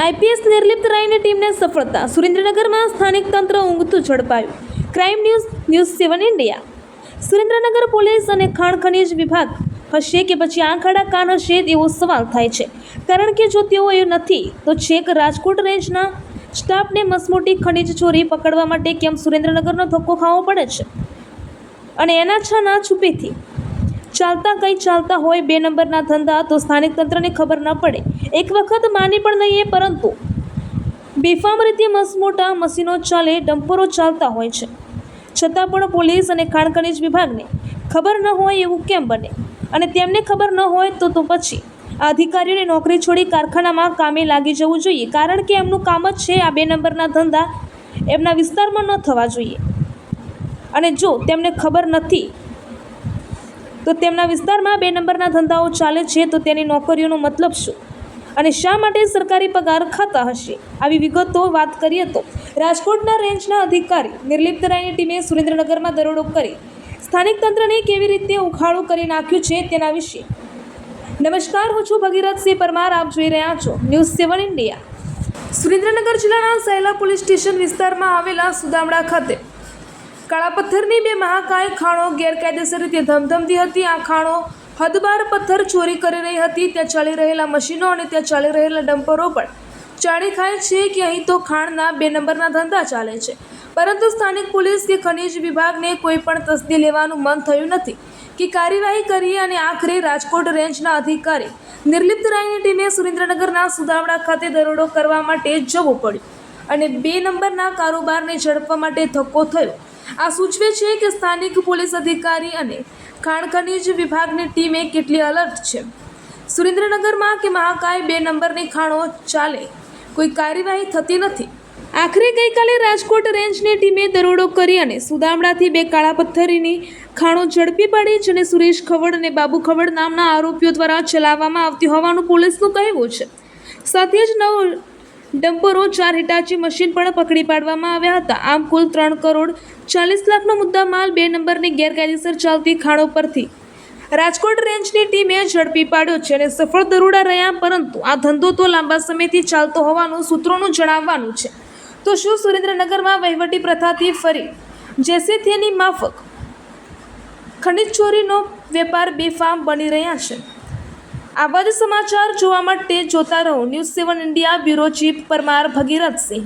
IPS Nirlipt રાયની ટીમને સફળતા. સુરેન્દ્રનગરમાં સ્થાનિક તંત્ર ઊંઘતું ઝડપાયું. Crime news 7 India. Surendranagar police અને ખાણ ખનીજ વિભાગ હશે કે પછી આંખ આડા કાન હશે તેવો સવાલ થાય છે. કારણ કે જો તેઓ એ નથી તો છેક રાજકોટ રેન્જના સ્ટાફને મસમોટી ખનીજ ચોરી પકડવા માટે કેમ સુરેન્દ્રનગરનો ધક્કો ખાવો પડે છે? અને એના છાના છુપેથી ચાલતા હોય 2 નંબરના ધંધા તો સ્થાનિક તંત્રને ખબર ન પડે. એક વખત માની પણ નહીં, પરંતુ બેફામ રીતે મસમોટા મશીનો ચાલે, ડમ્પરો ચાલતા હોય છે, છતાં પણ પોલીસ અને ખાણ ખનીજ વિભાગને ખબર ન હોય એવું કેમ બને? અને તેમને ખબર ન હોય તો પછી આ અધિકારીઓને નોકરી છોડી કારખાનામાં કામે લાગી જવું જોઈએ, કારણ કે એમનું કામ જ છે આ 2 નંબરના ધંધા એમના વિસ્તારમાં ન થવા જોઈએ. અને જો તેમને ખબર નથી તો તેમના વિસ્તારમાં 2 નંબરના ધંધાઓ ચાલે છે તો તેની નોકરીઓનો મતલબ શું? અને શા માટે સરકારી પગાર ખાતા હશે? આવી વિગતો વાત કરીએ તો રાજકોટના રેન્જના અધિકારી નિર્લિપ્ત રાયની ટીમે સુરેન્દ્રનગરમાં દરોડો કરી સ્થાનિક તંત્રને કેવી રીતે ઉખાડું કરી નાખ્યું છે તેના વિશે. નમસ્કાર, હું છું ભગીરથસિંહ પરમાર. આપ જોઈ રહ્યા છો ન્યૂઝ 7 ઇન્ડિયા. સુરેન્દ્રનગર જિલ્લાના સહેલા પોલીસ સ્ટેશન વિસ્તારમાં આવેલા સુદામડા ખાતે કાળા પથ્થરની 2 મહાકાય ખાણો ગેરકાયદેસર રીતે ધમધમતી હતી. આ ખાણો હદબાર પથ્થર ચોરી કરી રહી હતી. ત્યાં ચાલી રહેલા મશીનો અને ત્યાં ચાલી રહેલા ડમ્પરો પણ જાણી ખાય છે કે અહીં તો ખાણના 2 નંબરના ધંધા ચાલે છે. પરંતુ સ્થાનિક પોલીસ કે ખનીજ વિભાગને કોઈ પણ તસ્દી લેવાનું મન થયું નથી કે કાર્યવાહી કરીએ, અને આખરે રાજકોટ રેન્જના અધિકારી નિર્લિપ્ત રાયની ટીમે સુરેન્દ્રનગરના સુદામડા ખાતે દરોડો કરવા માટે જવું પડ્યું અને 2 નંબરના કારોબારને ઝડપવા માટે ધક્કો થયો. આ સૂચવે છે કે સ્થાનિક પોલીસ અધિકારી અને ખાણ ખનીજ વિભાગની ટીમે કેટલી અલર્ટ છે. સુરેન્દ્રનગરમાં કે મહાકાય 2 નંબરની ખાણો ચાલે, કોઈ કાર્યવાહી થતી નથી. આખરે ગઈકાલે રાજકોટ રેન્જની ટીમે દરોડો કરી અને સુદામડાથી 2 કાળા પથ્થરની ખાણો ઝડપી પાડી, જેને સુરેશ ખવડ અને બાબુ ખવડ નામના આરોપીઓ દ્વારા ચલાવવામાં આવતી હોવાનું પોલીસનું કહેવું છે. સાથે જ 9 ડમ્પરો, 4 હિટાચી મશીન પણ પકડી પાડવામાં આવ્યા હતા. આમ કુલ 3 કરોડ 40 લાખનો મુદ્દામાલ 2 નંબરની ગેરકાયદેસર ચાલતી ખાણો પરથી રાજકોટ રેન્જની ટીમે ઝડપી પાડ્યો છે અને સફળ દરોડા રહ્યા. પરંતુ આ ધંધો તો લાંબા સમયથી ચાલતો હોવાનું સૂત્રોનું જણાવવાનું છે. તો શું સુરેન્દ્રનગરમાં વહીવટી પ્રથાથી ફરી જેસે તેની માફક ખનીજ ચોરીનો વેપાર બેફામ બની રહ્યા છે? આવા જ સમાચાર જોવા માટે જોતા રહો news 7 India. Bureau chief Parmar Bhagirathsinh.